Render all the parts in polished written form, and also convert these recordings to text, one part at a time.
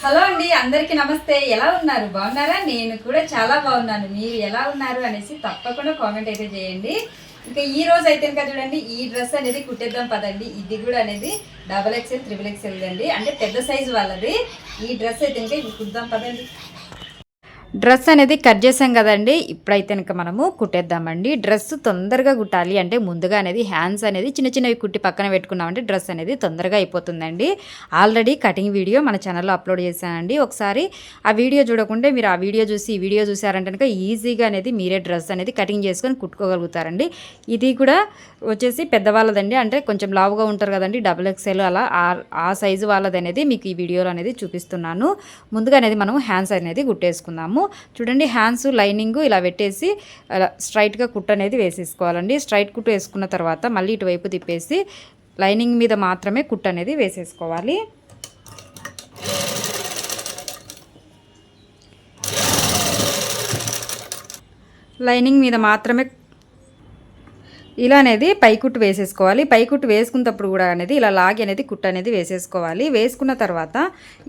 Hello అండి, అందరికీ నమస్తే. ఎలా ఉన్నారు? బాగున్నారా? నేను కూడా చాలా బాగున్నాను. మీరు ఎలా ఉన్నారు అనేసి తప్పకుండా కామెంట్ అయితే చేయండి. ఇంకా ఈ రోజు అయితే ఇంకా చూడండి, ఈ డ్రెస్ అనేది కుట్టేద్దాం పదండి. ఇది కూడా అనేది XXL, XXL అండి, అంటే పెద్ద సైజు వాళ్ళది. ఈ డ్రెస్ అయితే ఇంకా కుట్టాం పదండి. డ్రెస్ అనేది కట్ చేసాం కదండి. ఇప్పుడైతే ఇంకా మనము కుట్టేద్దామండి. డ్రెస్ తొందరగా కుట్టాలి అంటే ముందుగా అనేది హ్యాండ్స్ అనేది చిన్న చిన్నవి కుట్టి పక్కన పెట్టుకున్నామంటే డ్రెస్ అనేది తొందరగా అయిపోతుందండి. ఆల్రెడీ కటింగ్ వీడియో మన ఛానల్లో అప్లోడ్ చేశానండి. ఒకసారి ఆ వీడియో చూడకుంటే మీరు ఆ వీడియో చూసి ఈ వీడియో చూసారంటే కనుక ఈజీగా అనేది మీరే డ్రెస్ అనేది కటింగ్ చేసుకొని కుట్టుకోగలుగుతారండి. ఇది కూడా వచ్చేసి పెద్దవాళ్ళదండి, అంటే కొంచెం లావుగా ఉంటారు కదండి, XXL అలా ఆ సైజు వాళ్ళది అనేది మీకు ఈ వీడియోలో అనేది చూపిస్తున్నాను. ముందుగా అనేది మనం హ్యాండ్స్ అనేది కుట్టేసుకుందాము. చూడండి, హ్యాండ్స్ లైనింగ్ ఇలా పెట్టేసి అలా స్ట్రైట్గా కుట్టు అనేది వేసేసుకోవాలండి. స్ట్రైట్ కుట్టు వేసుకున్న తర్వాత మళ్ళీ ఇటువైపు తిప్పేసి లైనింగ్ మీద మాత్రమే కుట్టు అనేది వేసేసుకోవాలి. లైనింగ్ మీద మాత్రమే ఇలా అనేది పైకుట్టు వేసేసుకోవాలి. పైకుట్టు వేసుకున్నప్పుడు కూడా అనేది ఇలా లాగి అనేది కుట్టు అనేది వేసేసుకోవాలి. వేసుకున్న తర్వాత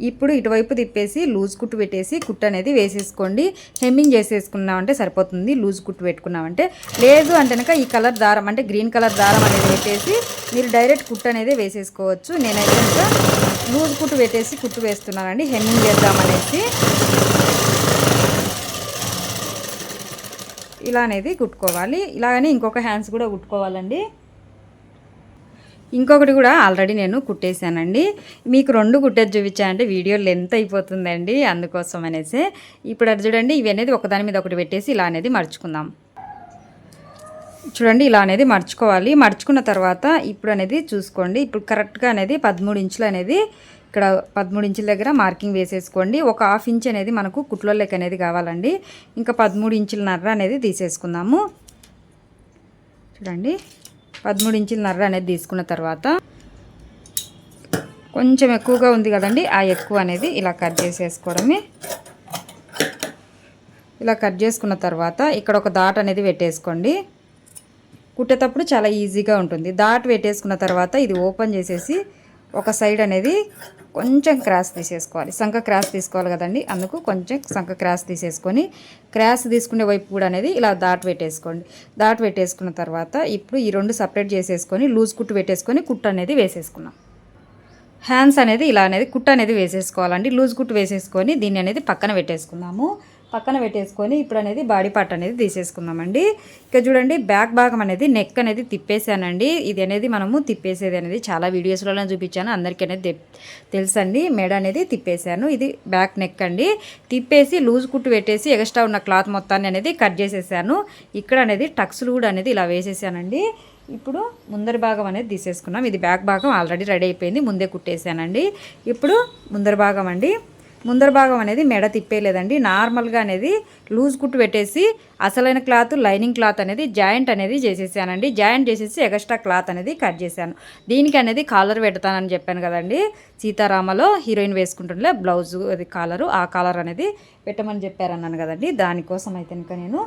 ఇప్పుడు ఇటువైపు తిప్పేసి లూజ్ కుట్టు పెట్టేసి కుట్టు అనేది వేసేసుకోండి. హెమ్మింగ్ చేసేసుకున్నామంటే సరిపోతుంది. లూజ్ కుట్టు పెట్టుకున్నామంటే, లేదు అంటే కనుక ఈ కలర్ దారం అంటే గ్రీన్ కలర్ దారం అనేది పెట్టేసి మీరు డైరెక్ట్ కుట్టు అనేది వేసేసుకోవచ్చు. నేనైతే ఇంకా లూజ్ కుట్టు పెట్టేసి కుట్టు వేస్తున్నానండి, హెమ్మింగ్ చేద్దామనేసి. ఇలా అనేది కుట్టుకోవాలి. ఇలాగని ఇంకొక హ్యాండ్స్ కూడా కుట్టుకోవాలండి. ఇంకొకటి కూడా ఆల్రెడీ నేను కుట్టేశానండి. మీకు రెండు కుట్టేది చూపించానంటే వీడియో లెంత్ అయిపోతుందండి, అందుకోసం అనేసి. ఇప్పుడు అది చూడండి, ఇవి అనేది ఒకదాని మీద ఒకటి పెట్టేసి ఇలా అనేది మర్చుకుందాం. చూడండి, ఇలా అనేది మర్చుకోవాలి. మర్చుకున్న తర్వాత ఇప్పుడు అనేది చూసుకోండి, ఇప్పుడు కరెక్ట్గా అనేది 13 ఇంచులు అనేది ఇక్కడ 13 ఇంచుల దగ్గర మార్కింగ్ వేసేసుకోండి. ఒక ½ ఇంచ్ అనేది మనకు కుట్లో లెక్క అనేది కావాలండి. ఇంకా 13 ఇంచుల నర్ర అనేది తీసేసుకుందాము. చూడండి, 13 ఇంచుల నర్ర అనేది తీసుకున్న తర్వాత కొంచెం ఎక్కువగా ఉంది కదండి, ఆ ఎక్కువ అనేది ఇలా కట్ చేసేసుకోవడమే. ఇలా కట్ చేసుకున్న తర్వాత ఇక్కడ ఒక డాట్ అనేది పెట్టేసుకోండి. కుట్టేటప్పుడు చాలా ఈజీగా ఉంటుంది. డాట్ పెట్టేసుకున్న తర్వాత ఇది ఓపెన్ చేసేసి ఒక సైడ్ అనేది కొంచెం క్రాస్ తీసేసుకోవాలి. సంఖ క్రాస్ తీసుకోవాలి కదండి, అందుకు కొంచెం సంఖ క్రాస్ తీసేసుకొని క్రాస్ తీసుకునే వైపు కూడా అనేది ఇలా డాట్ పెట్టేసుకోండి. డాట్ పెట్టేసుకున్న తర్వాత ఇప్పుడు ఈ రెండు సపరేట్ చేసేసుకొని లూజ్ కుట్టు పెట్టేసుకొని కుట్టు అనేది వేసేసుకున్నాం. హ్యాండ్స్ అనేది ఇలా అనేది కుట్టు అనేది వేసేసుకోవాలండి. లూజ్ కుట్టు వేసేసుకొని దీన్ని అనేది పక్కన పెట్టేసుకుందాము. పక్కన పెట్టేసుకొని ఇప్పుడు అనేది బాడీ పార్ట్ అనేది తీసేసుకుందామండి. ఇక చూడండి, బ్యాక్ భాగం అనేది నెక్ అనేది తిప్పేసానండి. ఇది అనేది మనము తిప్పేసేది అనేది చాలా వీడియోస్లలో చూపించాను, అందరికీ అనేది తెలుసండి. మెడ అనేది తిప్పేసాను. ఇది బ్యాక్ నెక్ అండి. తిప్పేసి లూజ్ కుట్టు పెట్టేసి ఎక్స్ట్రా ఉన్న క్లాత్ మొత్తాన్ని అనేది కట్ చేసేసాను. ఇక్కడ అనేది టక్స్లు కూడా అనేది ఇలా వేసేసానండి. ఇప్పుడు ముందరి భాగం అనేది తీసేసుకున్నాం. ఇది బ్యాక్ భాగం ఆల్రెడీ రెడీ అయిపోయింది, ముందే కుట్టేసానండి. ఇప్పుడు ముందరి భాగం అండి. ముందర భాగం అనేది మెడ తిప్పేయలేదండి, నార్మల్గా అనేది లూజ్ కుట్టు పెట్టేసి అసలైన క్లాత్ లైనింగ్ క్లాత్ అనేది జాయింట్ అనేది చేసేసానండి. జాయింట్ చేసేసి ఎక్స్ట్రా క్లాత్ అనేది కట్ చేశాను. దీనికి అనేది కాలర్ పెడతానని చెప్పాను కదండి, సీతారామలో హీరోయిన్ వేసుకుంటుండే బ్లౌజు అది కాలరు, ఆ కాలర్ అనేది పెట్టమని చెప్పారన్నాను కదండి. దానికోసం అయితే ఇంకా నేను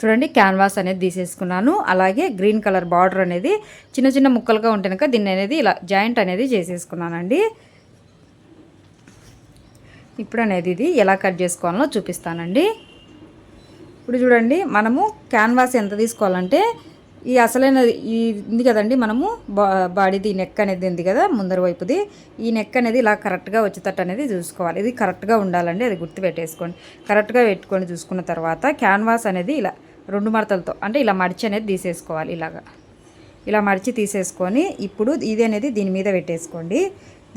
చూడండి క్యాన్వాస్ అనేది తీసేసుకున్నాను. అలాగే గ్రీన్ కలర్ బార్డర్ అనేది చిన్న చిన్న ముక్కలుగా ఉంటే కనుక దీన్ని అనేది ఇలా జాయింట్ అనేది చేసేసుకున్నానండి. ఇప్పుడు అనేది ఇది ఎలా కట్ చేసుకోవాలో చూపిస్తానండి. ఇప్పుడు చూడండి, మనము క్యాన్వాస్ ఎంత తీసుకోవాలంటే ఈ అసలైన ఈ ఉంది కదండి, మనము బాడీది నెక్ అనేది ఉంది కదా ముందర వైపుది, ఈ నెక్ అనేది ఇలా కరెక్ట్గా వచ్చేటట్టు అనేది చూసుకోవాలి. ఇది కరెక్ట్గా ఉండాలండి, అది గుర్తు పెట్టేసుకోండి. కరెక్ట్గా పెట్టుకొని చూసుకున్న తర్వాత క్యాన్వాస్ అనేది ఇలా 2 మడతలతో అంటే ఇలా మడిచి అనేది తీసేసుకోవాలి. ఇలా మడిచి తీసేసుకొని ఇప్పుడు ఇది అనేది దీని మీద పెట్టేసుకోండి.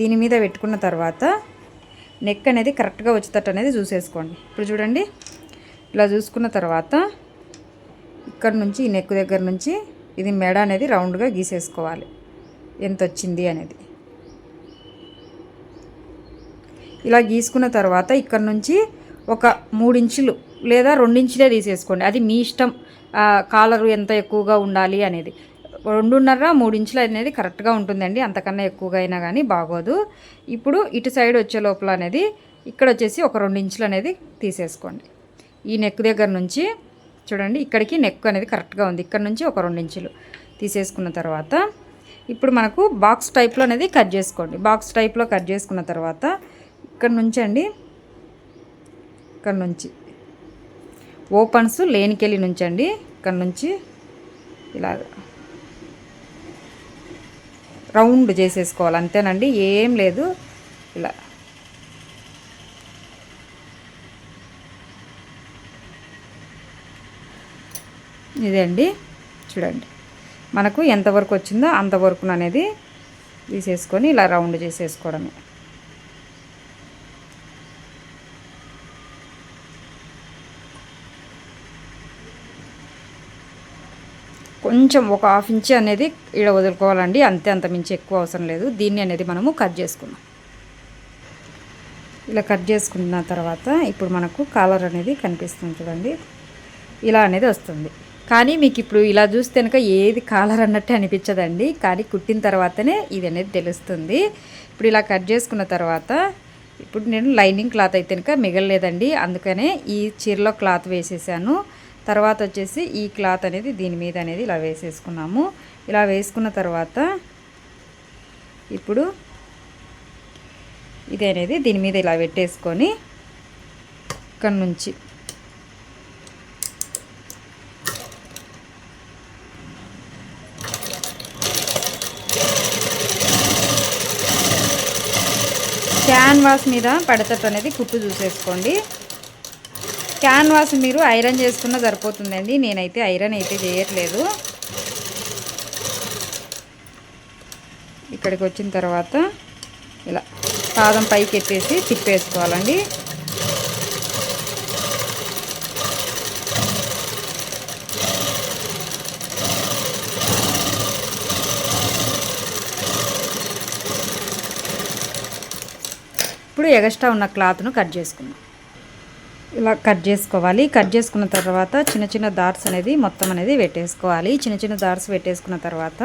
దీని మీద పెట్టుకున్న తర్వాత నెక్ అనేది కరెక్ట్గా వచ్చేటట్టు అనేది చూసేసుకోండి. ఇప్పుడు చూడండి, ఇలా చూసుకున్న తర్వాత ఇక్కడ నుంచి ఈ నెక్ దగ్గర నుంచి ఇది మెడ అనేది రౌండ్గా గీసేసుకోవాలి, ఎంత వచ్చింది అనేది. ఇలా గీసుకున్న తర్వాత ఇక్కడ నుంచి ఒక 3 ఇంచులు లేదా 2 ఇంచులే తీసేసుకోండి, అది మీ ఇష్టం. కాలరు ఎంత ఎక్కువగా ఉండాలి అనేది 2.5-3 ఇంచులు అనేది కరెక్ట్గా ఉంటుందండి, అంతకన్నా ఎక్కువగా అయినా కానీ బాగోదు. ఇప్పుడు ఇటు సైడ్ వచ్చే లోపల అనేది ఇక్కడ వచ్చేసి ఒక 2 ఇంచులు అనేది తీసేసుకోండి. ఈ నెక్ దగ్గర నుంచి చూడండి, ఇక్కడికి నెక్ అనేది కరెక్ట్గా ఉంది, ఇక్కడ నుంచి ఒక 2 ఇంచులు తీసేసుకున్న తర్వాత ఇప్పుడు మనకు బాక్స్ టైప్లో అనేది కట్ చేసుకోండి. బాక్స్ టైప్లో కట్ చేసుకున్న తర్వాత ఇక్కడ నుంచి అండి, ఇక్కడ నుంచి ఓపెన్స్ లేనికెళ్ళి నుంచి అండి, ఇక్కడ నుంచి ఇలాగ రౌండ్ చేసేసుకోవాలి అంతేనండి, ఏం లేదు. ఇలా ఇదే అండి, చూడండి మనకు ఎంతవరకు వచ్చిందో అంతవరకు అనేది తీసేసుకొని ఇలా రౌండ్ చేసేసుకోవడమే. కొంచెం ఒక హాఫ్ ఇంచ్ అనేది ఇక్కడ వదులుకోవాలండి, అంతే, అంత మించి ఎక్కువ అవసరం లేదు. దీన్ని అనేది మనము కట్ చేసుకుందాం. ఇలా కట్ చేసుకున్న తర్వాత ఇప్పుడు మనకు కాలర్ అనేది కనిపిస్తుంది చూడండి, ఇలా అనేది వస్తుంది. కానీ మీకు ఇప్పుడు ఇలా చూస్తే కనుక ఏది కాలర్ అన్నట్టే అనిపించదండి, కానీ కుట్టిన తర్వాతనే ఇది అనేది తెలుస్తుంది. ఇప్పుడు ఇలా కట్ చేసుకున్న తర్వాత ఇప్పుడు నేను లైనింగ్ క్లాత్ అయితే కనుక మిగలలేదండి, అందుకనే ఈ చీరలో క్లాత్ వేసేసాను. తర్వాత వచ్చేసి ఈ క్లాత్ అనేది దీని మీద అనేది ఇలా వేసేసుకున్నాము. ఇలా వేసుకున్న తర్వాత ఇప్పుడు ఇది అనేది దీని మీద ఇలా పెట్టేసుకొని ఇక్కడ నుంచి క్యాన్వాస్ మీద పడతట్టు అనేది కుట్టు చూసేసుకోండి. క్యాన్వాస్ మీరు ఐరన్ చేసుకున్న సరిపోతుందండి, నేనైతే ఐరన్ అయితే చేయట్లేదు. ఇక్కడికి వచ్చిన తర్వాత ఇలా పాదం పైకి ఎత్తేసి తిప్పేసుకోవాలండి. ఇప్పుడు ఎగస్ట్రా ఉన్న క్లాత్ను కట్ చేసుకుందాం. ఇలా కట్ చేసుకోవాలి. కట్ చేసుకున్న తర్వాత చిన్న చిన్న డాట్స్ అనేది మొత్తం అనేది పెట్టేసుకోవాలి. చిన్న చిన్న డాట్స్ పెట్టేసుకున్న తర్వాత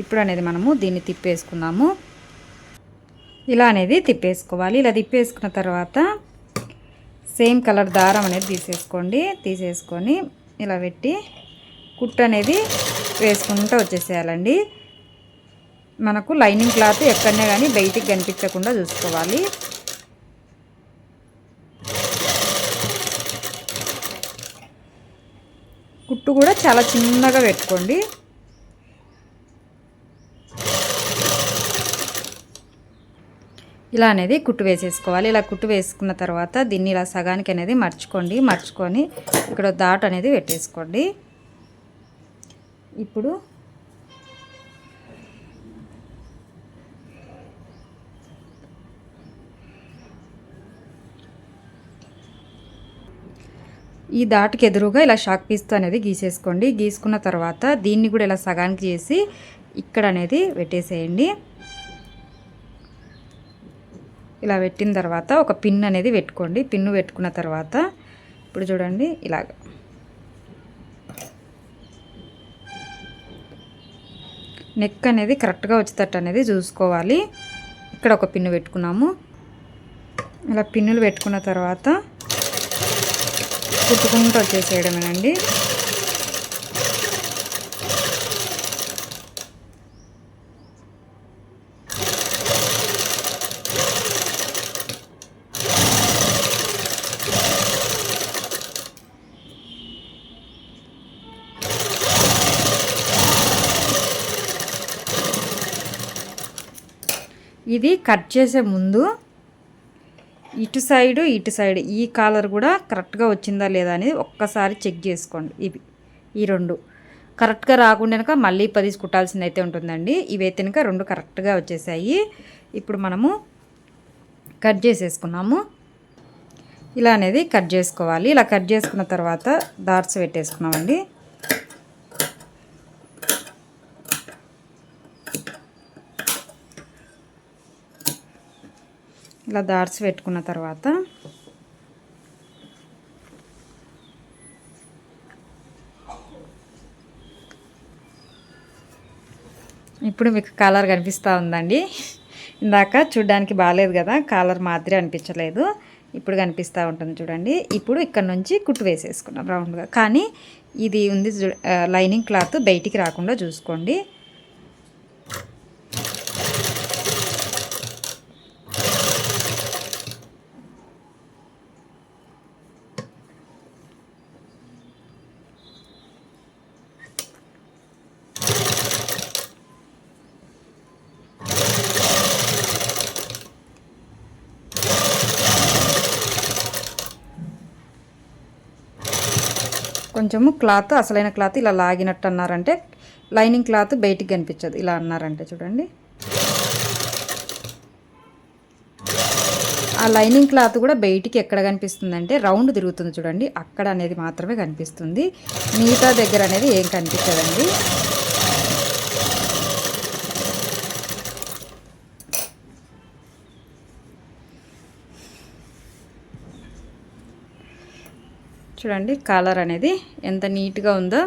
ఇప్పుడు అనేది మనము దీన్ని తిప్పేసుకున్నాము. ఇలా అనేది తిప్పేసుకోవాలి. ఇలా తిప్పేసుకున్న తర్వాత సేమ్ కలర్ దారం అనేది తీసేసుకోండి. తీసేసుకొని ఇలా పెట్టి కుట్టు అనేది వేసుకుంటూ వచ్చేసేయాలండి. మనకు లైనింగ్ క్లాత్ ఎక్కడనే కానీ బయటికి కనిపించకుండా చూసుకోవాలి. కుట్టు కూడా చాలా చిన్నగా పెట్టుకోండి. ఇలా అనేది కుట్టు వేసేసుకోవాలి. ఇలా కుట్టు వేసుకున్న తర్వాత దీన్ని ఇలా సగానికి అనేది మర్చుకొని ఇక్కడ డాట్ అనేది పెట్టేసుకోండి. ఇప్పుడు ఈ డాట్కి ఎదురుగా ఇలా షాక్ పీస్తో అనేది గీసేసుకోండి. గీసుకున్న తర్వాత దీన్ని కూడా ఇలా సగానికి చేసి ఇక్కడ అనేది పెట్టేసేయండి. ఇలా పెట్టిన తర్వాత ఒక పిన్ అనేది పెట్టుకోండి. పిన్ను పెట్టుకున్న తర్వాత ఇప్పుడు చూడండి ఇలాగ నెక్ అనేది కరెక్ట్గా వచ్చేటట్టు అనేది చూసుకోవాలి. ఇక్కడ ఒక పిన్ను పెట్టుకున్నాము. ఇలా పిన్నులు పెట్టుకున్న తర్వాత కుట్టుకుంటూ వచ్చేసేయడమేనండి. ఇది కట్ చేసే ముందు ఇటు సైడ్ ఈ కాలర్ కూడా కరెక్ట్గా వచ్చిందా లేదా అనేది ఒక్కసారి చెక్ చేసుకోండి. ఈ రెండు కరెక్ట్గా రాకుండా మళ్ళీ 10 కుట్టాల్సింది అయితే ఉంటుందండి. ఇవైతే కనుక రెండు కరెక్ట్గా వచ్చేసాయి. ఇప్పుడు మనము కట్ చేసేసుకున్నాము. ఇలా అనేది కట్ చేసుకోవాలి. ఇలా కట్ చేసుకున్న తర్వాత డాట్స్ పెట్టేసుకున్నామండి. ఇలా డాట్స్ పెట్టుకున్న తర్వాత ఇప్పుడు మీకు కాలర్ కనిపిస్తూ ఉందండి. ఇందాక చూడ్డానికి బాగాలేదు కదా, కాలర్ మాదిరి అనిపించలేదు, ఇప్పుడు కనిపిస్తూ ఉంటుంది చూడండి. ఇప్పుడు ఇక్కడ నుంచి కుట్టు వేసేసుకున్నాం రౌండ్గా. కానీ ఇది ఉంది లైనింగ్ క్లాత్ బయటికి రాకుండా చూసుకోండి. కొంచెము క్లాత్ అసలైన క్లాత్ ఇలా లాగినట్టు అన్నారంటే లైనింగ్ క్లాత్ బయటికి కనిపించదు, ఇలా అన్నారంటే చూడండి. ఆ లైనింగ్ క్లాత్ కూడా బయటికి ఎక్కడ కనిపిస్తుంది అంటే రౌండ్ తిరుగుతుంది చూడండి, అక్కడ అనేది మాత్రమే కనిపిస్తుంది. మిగతా దగ్గర అనేది ఏం కనిపించదండి. చూడండి కాలర్ అనేది ఎంత నీట్గా ఉందో,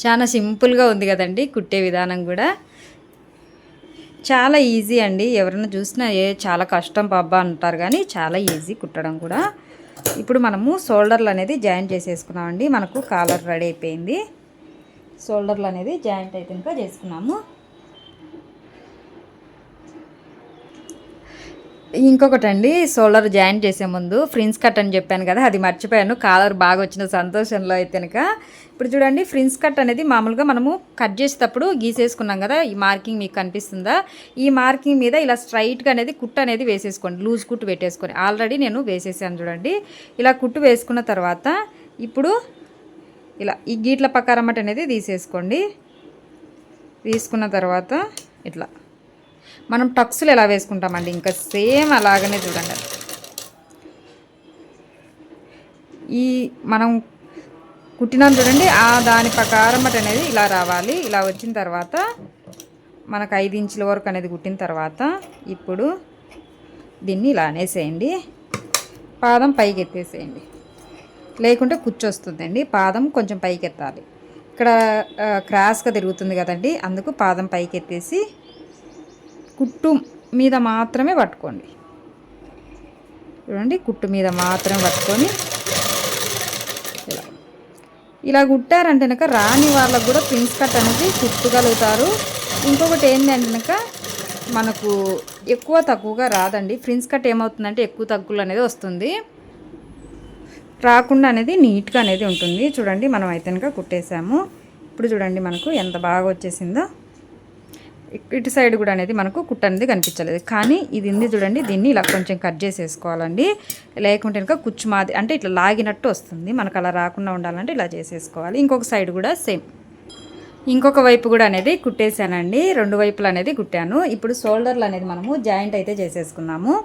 చాలా సింపుల్గా ఉంది కదండి. కుట్టే విధానం కూడా చాలా ఈజీ అండి. ఎవరైనా చూసినా చాలా కష్టం బాబా అంటారు, కానీ చాలా ఈజీ కుట్టడం కూడా. ఇప్పుడు మనము షోల్డర్లు అనేది జాయింట్ చేసేసుకున్నామండి. మనకు కాలర్ రెడీ అయిపోయింది. షోల్డర్లు అనేది జాయింట్ అయితే ఇంకా చేసుకున్నాము. ఇంకొకటి అండి, షోల్డర్ జాయింట్ చేసే ముందు ఫ్రిన్స్ కట్ అని చెప్పాను కదా, అది మర్చిపోయాను. కాలర్ బాగా వచ్చిన సంతోషంలో అయితే కనుక ఇప్పుడు చూడండి, ఫ్రిన్స్ కట్ అనేది మామూలుగా మనము కట్ చేసేటప్పుడు గీసేసుకున్నాం కదా, ఈ మార్కింగ్ మీకు కనిపిస్తుందా? ఈ మార్కింగ్ మీద ఇలా స్ట్రైట్గా అనేది కుట్టు అనేది వేసేసుకోండి, లూజ్ కుట్టు పెట్టేసుకొని. ఆల్రెడీ నేను వేసేసాను చూడండి. ఇలా కుట్టు వేసుకున్న తర్వాత ఇప్పుడు ఇలా ఈ గీట్ల ప్రకారం అనేది తీసేసుకోండి. తీసుకున్న తర్వాత ఇట్లా మనం టక్స్లు ఎలా వేసుకుంటామండి, ఇంకా సేమ్ అలాగనే చూడండి. ఈ మనం కుట్టినాం చూడండి, ఆ దాని ప్రకారం అనేది ఇలా రావాలి. ఇలా వచ్చిన తర్వాత మనకు 5 ఇంచుల వరకు అనేది కుట్టిన తర్వాత ఇప్పుడు దీన్ని ఇలా అనేసేయండి. పాదం పైకి ఎత్తేసేయండి, లేకుంటే కూర్చొస్తుందండి. పాదం కొంచెం పైకి ఎత్తాలి. ఇక్కడ క్రాస్గా తిరుగుతుంది కదండి, అందుకు పాదం పైకి ఎత్తేసి కుట్టు మీద మాత్రమే పట్టుకోండి. చూడండి, కుట్టు మీద మాత్రమే పట్టుకొని ఇలా కుట్టారంటే కనుక రాని వాళ్ళకు కూడా ప్రిన్స్ కట్ అనేది కుట్టగలుగుతారు. ఇంకొకటి ఏంటంటే కనుక మనకు ఎక్కువ తక్కువగా రాదండి. ప్రిన్స్ కట్ ఏమవుతుందంటే ఎక్కువ తక్కువలు అనేది వస్తుంది, రాకుండా అనేది నీట్గా అనేది ఉంటుంది. చూడండి, మనం అయితే కనుక కుట్టేసాము. ఇప్పుడు చూడండి మనకు ఎంత బాగా వచ్చేసిందో. ఇటు సైడ్ కూడా అనేది మనకు కుట్ట అనేది కనిపించలేదు, కానీ ఇది ఉంది చూడండి, దీన్ని ఇలా కొంచెం కట్ చేసేసుకోవాలండి. లేకుంటే కనుక కుచ్చు మాది అంటే ఇట్లా లాగినట్టు వస్తుంది. మనకు అలా రాకుండా ఉండాలంటే ఇలా చేసేసుకోవాలి. ఇంకొక సైడ్ కూడా సేమ్, ఇంకొక వైపు కూడా అనేది కుట్టేశానండి. 2 వైపులు అనేది కుట్టాను. ఇప్పుడు షోల్డర్లు అనేది మనము జాయింట్ అయితే చేసేసుకున్నాము.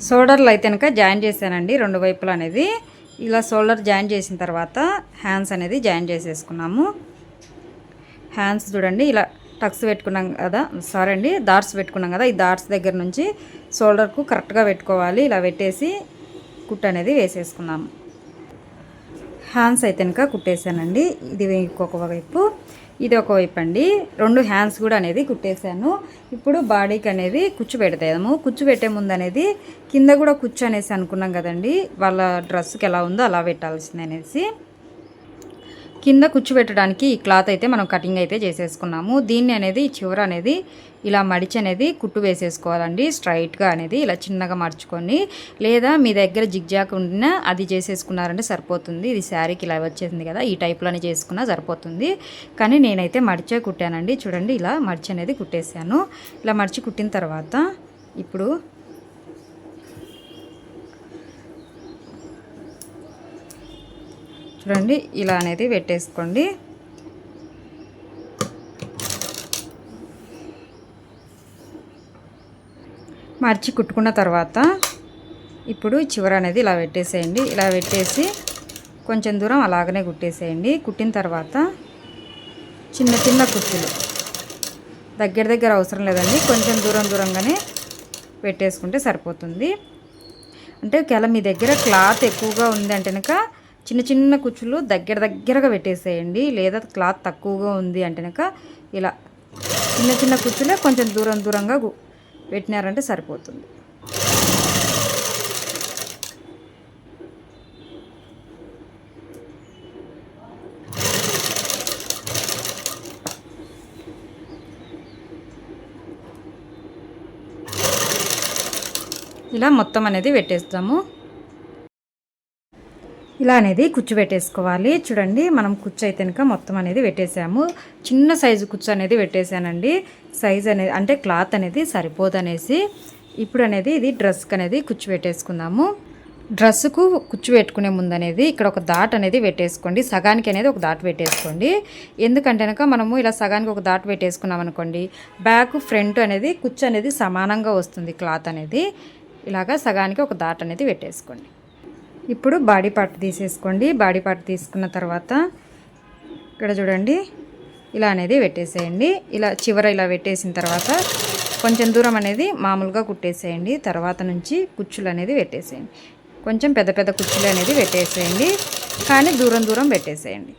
షోల్డర్లు అయితే కనుక జాయిన్ చేశానండి 2 వైపులు అనేది. ఇలా షోల్డర్ జాయిన్ చేసిన తర్వాత హ్యాండ్స్ అనేది జాయిన్ చేసేసుకున్నాము. హ్యాండ్స్ చూడండి, ఇలా టక్స్ పెట్టుకున్నాం కదా, సారీ అండి, డాట్స్ పెట్టుకున్నాం కదా, ఈ డాట్స్ దగ్గర నుంచి షోల్డర్కు కరెక్ట్గా పెట్టుకోవాలి. ఇలా పెట్టేసి కుట్టు అనేది వేసేసుకున్నాము. హ్యాండ్స్ అయితే కనుక కుట్టేశానండి. ఇది ఇంకొక వైపు, ఇది ఒకవైపు అండి. 2 హ్యాండ్స్ కూడా అనేది కుట్టేశాను. ఇప్పుడు బాడీకి అనేది కుచ్చు పెడతాము. కుచ్చు పెట్టే ముందు అనేది కింద కూడా కుచ్చు అనేసి అనుకున్నాం కదండి, వాళ్ళ డ్రెస్కి ఎలా ఉందో అలా పెట్టాల్సింది అనేసి కింద కుచ్చు పెట్టడానికి ఈ క్లాత్ అయితే మనం కటింగ్ అయితే చేసేసుకున్నాము. దీన్ని అనేది చివర అనేది ఇలా మడిచి అనేది కుట్టు వేసేసుకోవాలండి. స్ట్రైట్గా అనేది ఇలా చిన్నగా మడుచుకొని, లేదా మీ దగ్గర జిగ్జాగ్ ఉన్నా అది చేసేసుకున్నారంటే సరిపోతుంది. ఇది శారీకి ఇలా వచ్చేసింది కదా, ఈ టైప్లోనే చేసుకున్నా సరిపోతుంది. కానీ నేనైతే మడిచే కుట్టానండి. చూడండి, ఇలా మడిచి అనేది కుట్టేశాను. ఇలా మడిచి కుట్టిన తర్వాత ఇప్పుడు చూడండి, ఇలా అనేది పెట్టేసుకోండి. మర్చి కుట్టుకున్న తర్వాత ఇప్పుడు చివర అనేది ఇలా పెట్టేసేయండి. ఇలా పెట్టేసి కొంచెం దూరం అలాగనే కుట్టేసేయండి. కుట్టిన తర్వాత చిన్న చిన్న కుచ్చులు, దగ్గర అవసరం లేదండి, కొంచెం దూరంగానే పెట్టేసుకుంటే సరిపోతుంది. అంటే ఒకవేళ మీ దగ్గర క్లాత్ ఎక్కువగా ఉంది అంటే కనుక చిన్న చిన్న కుచ్చులు దగ్గరగా పెట్టేసేయండి. లేదా క్లాత్ తక్కువగా ఉంది అంటే కనుక ఇలా చిన్న కుచ్చులే కొంచెం దూరంగా పెట్టినారంటే సరిపోతుంది. ఇలా మొత్తం అనేది పెట్టేస్తాము. ఇలా అనేది కుచ్చు పెట్టేసుకోవాలి. చూడండి మనం కుచ్చు అయితే కనుక మొత్తం అనేది పెట్టేసాము. చిన్న సైజు కుచ్చు అనేది పెట్టేశానండి. సైజ్ అనేది అంటే క్లాత్ అనేది సరిపోదనేసి. ఇప్పుడు అనేది ఇది డ్రెస్కి అనేది కుచ్చు పెట్టేసుకుందాము. డ్రెస్సుకు కుచ్చు పెట్టుకునే ముందు అనేది ఇక్కడ ఒక డాట్ అనేది పెట్టేసుకోండి. సగానికి అనేది ఒక డాట్ పెట్టేసుకోండి. ఎందుకంటే కనుక మనము ఇలా సగానికి ఒక డాట్ పెట్టేసుకున్నాం అనుకోండి, బ్యాక్ ఫ్రంట్ అనేది కుచ్చు అనేది సమానంగా వస్తుంది. క్లాత్ అనేది ఇలాగా సగానికి ఒక డాట్ అనేది పెట్టేసుకోండి. ఇప్పుడు బాడీ పార్ట్ తీసేసుకోండి. బాడీ పార్ట్ తీసుకున్న తర్వాత ఇక్కడ చూడండి ఇలా అనేది పెట్టేసేయండి. ఇలా చివర ఇలా పెట్టేసిన తర్వాత కొంచెం దూరం అనేది మామూలుగా కుట్టేసేయండి. తర్వాత నుంచి కుచ్చులు అనేది పెట్టేసేయండి. కొంచెం పెద్ద పెద్ద కుచ్చులు అనేది పెట్టేసేయండి, కానీ దూరం దూరం పెట్టేసేయండి.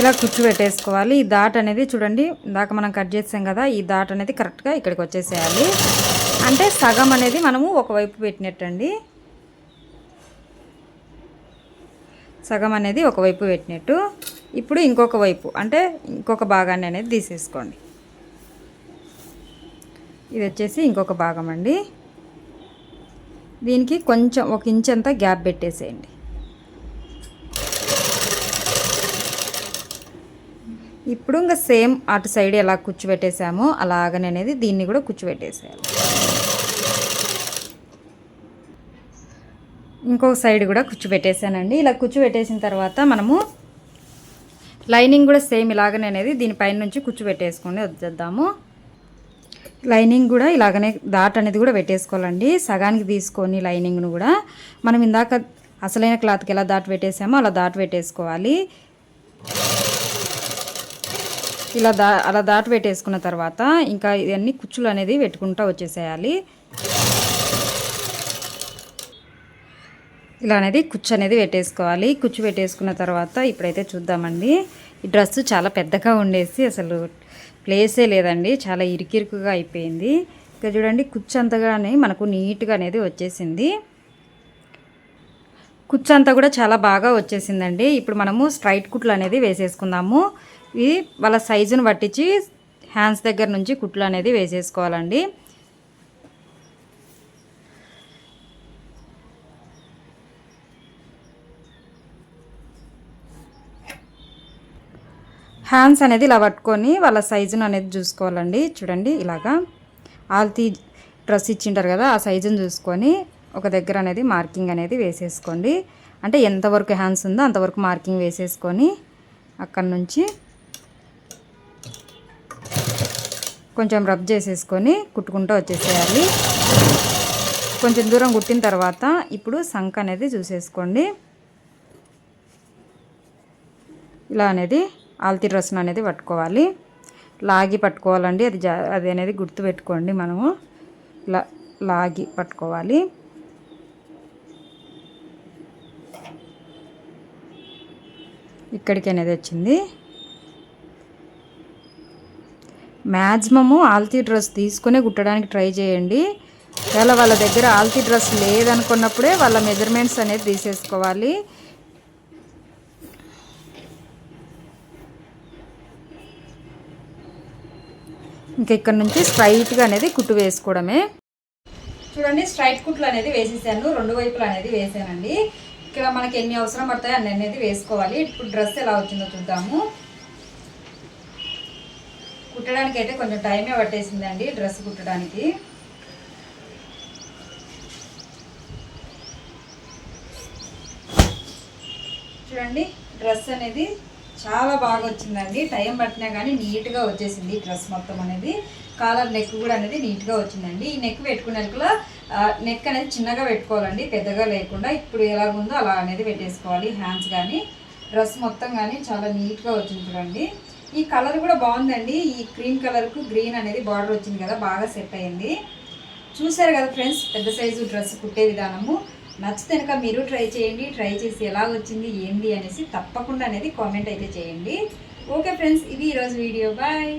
ఇలా కుచ్చు పెట్టేసుకోవాలి. ఈ డాట్ అనేది చూడండి ఇందాక మనం కట్ చేసాం కదా, ఈ డాట్ అనేది కరెక్ట్గా ఇక్కడికి వచ్చేసేయాలి. అంటే సగం అనేది మనము ఒకవైపు పెట్టినట్టండి. సగం అనేది ఒకవైపు పెట్టినట్టు. ఇప్పుడు ఇంకొక వైపు అంటే ఇంకొక భాగాన్ని అనేది తీసేసుకోండి. ఇది వచ్చేసి ఇంకొక భాగం అండి. దీనికి కొంచెం 1 ఇంచ్ అంతా గ్యాప్ పెట్టేసేయండి. ఇప్పుడు ఇంకా సేమ్ అటు సైడ్ ఎలా కుచ్చు పెట్టేసామో అలాగనే అనేది దీన్ని కూడా కుచ్చు పెట్టేసేయాలి. ఇంకొక సైడ్ కూడా కుచ్చు పెట్టేసానండి. ఇలా కుచ్చు పెట్టేసిన తర్వాత మనము లైనింగ్ కూడా సేమ్ ఇలాగనే అనేది దీనిపైన నుంచి కుచ్చు పెట్టేసుకొని వచ్చేద్దాము. లైనింగ్ కూడా ఇలాగనే డాట్ అనేది కూడా పెట్టేసుకోవాలండి. సగానికి తీసుకొని లైనింగ్ను కూడా మనం ఇందాక అసలైన క్లాత్కి ఎలా డాట్ పెట్టేసామో అలా డాట్ పెట్టేసుకోవాలి. ఇలా అలా డాట్ పెట్టేసుకున్న తర్వాత ఇంకా ఇవన్నీ కుచ్చులు అనేది పెట్టుకుంటూ వచ్చేసేయాలి. ఇలా అనేది కుచ్చు అనేది పెట్టేసుకోవాలి. కుచ్చు పెట్టేసుకున్న తర్వాత ఇప్పుడైతే చూద్దామండి. ఈ డ్రెస్ చాలా పెద్దగా ఉండేసి అసలు ప్లేసే లేదండి, చాలా ఇరుకిరుకుగా అయిపోయింది. ఇక చూడండి కుచ్చు అంతగానే మనకు నీట్గా అనేది వచ్చేసింది. కుచ్చు అంతా కూడా చాలా బాగా వచ్చేసిందండి. ఇప్పుడు మనము స్ట్రైట్ కుట్లు అనేది వేసేసుకుందాము. ఇది వాళ్ళ సైజును పట్టించి హ్యాండ్స్ దగ్గర నుంచి కుట్లు అనేది వేసేసుకోవాలండి. హ్యాండ్స్ అనేది ఇలా పట్టుకొని వాళ్ళ సైజును అనేది చూసుకోవాలండి. చూడండి ఇలాగా ఆల్తీ డ్రెస్ ఇచ్చింటారు కదా, ఆ సైజును చూసుకొని ఒక దగ్గర అనేది మార్కింగ్ అనేది వేసేసుకోండి. అంటే ఎంతవరకు హ్యాండ్స్ ఉందో అంతవరకు మార్కింగ్ వేసేసుకొని అక్కడ నుంచి కొంచెం రబ్ చేసేసుకొని కుట్టుకుంటూ వచ్చేసేయాలి. కొంచెం దూరం కుట్టిన తర్వాత ఇప్పుడు సంక అనేది చూసేసుకోండి. ఇలా అనేది ఆల్తీ డ్రెస్ను అనేది పట్టుకోవాలి. లాగి పట్టుకోవాలండి. అది అనేది గుర్తు పెట్టుకోండి. మనము ఇలా లాగి పట్టుకోవాలి. ఇక్కడికి అనేది వచ్చింది. మ్యాక్సిమము ఆల్తీ డ్రెస్ తీసుకునే కుట్టడానికి ట్రై చేయండి. ఒకవేళ వాళ్ళ దగ్గర ఆల్తీ డ్రెస్ లేదనుకున్నప్పుడే వాళ్ళ మెజర్మెంట్స్ అనేది తీసేసుకోవాలి. ఇంకా ఇక్కడ నుంచి స్ట్రైట్గా అనేది కుట్టు వేసుకోవడమే. చూడండి స్ట్రైట్ కుట్లు అనేది వేసేసాను. 2 వైపులు అనేది వేసానండి. ఇక్కడ మనకి ఎన్ని అవసరం పడతాయో అన్ని అనేది వేసుకోవాలి. ఇప్పుడు డ్రెస్ ఎలా వచ్చిందో చూద్దాము. కుట్టడానికి అయితే కొంచెం టైమే పట్టేసిందండి డ్రెస్ కుట్టడానికి. చూడండి డ్రెస్ అనేది చాలా బాగా వచ్చిందండి. టైం పట్టినా కానీ నీట్గా వచ్చేసింది డ్రెస్ మొత్తం అనేది. కాలర్ నెక్ కూడా అనేది నీట్గా వచ్చిందండి. ఈ నెక్ పెట్టుకునేందుకు నెక్ అనేది చిన్నగా పెట్టుకోవాలండి, పెద్దగా లేకుండా. ఇప్పుడు ఎలాగుందో అలా అనేది పెట్టేసుకోవాలి. హ్యాండ్స్ కానీ డ్రెస్ మొత్తం కానీ చాలా నీట్గా వచ్చింది చూడండి. ఈ కలర్ కూడా బాగుందండి. ఈ క్రీమ్ కలర్కు గ్రీన్ అనేది బార్డర్ వచ్చింది కదా, బాగా సెట్ అయింది. చూసారు కదా ఫ్రెండ్స్, పెద్ద సైజు డ్రెస్ కుట్టే విధానము. నచ్చితే కనుక మీరు ట్రై చేయండి. ట్రై చేసి ఎలా వచ్చింది ఏంది అనేసి తప్పకుండా అనేది కామెంట్ అయితే చేయండి. ఓకే ఫ్రెండ్స్, ఇది ఈరోజు వీడియో. బాయ్.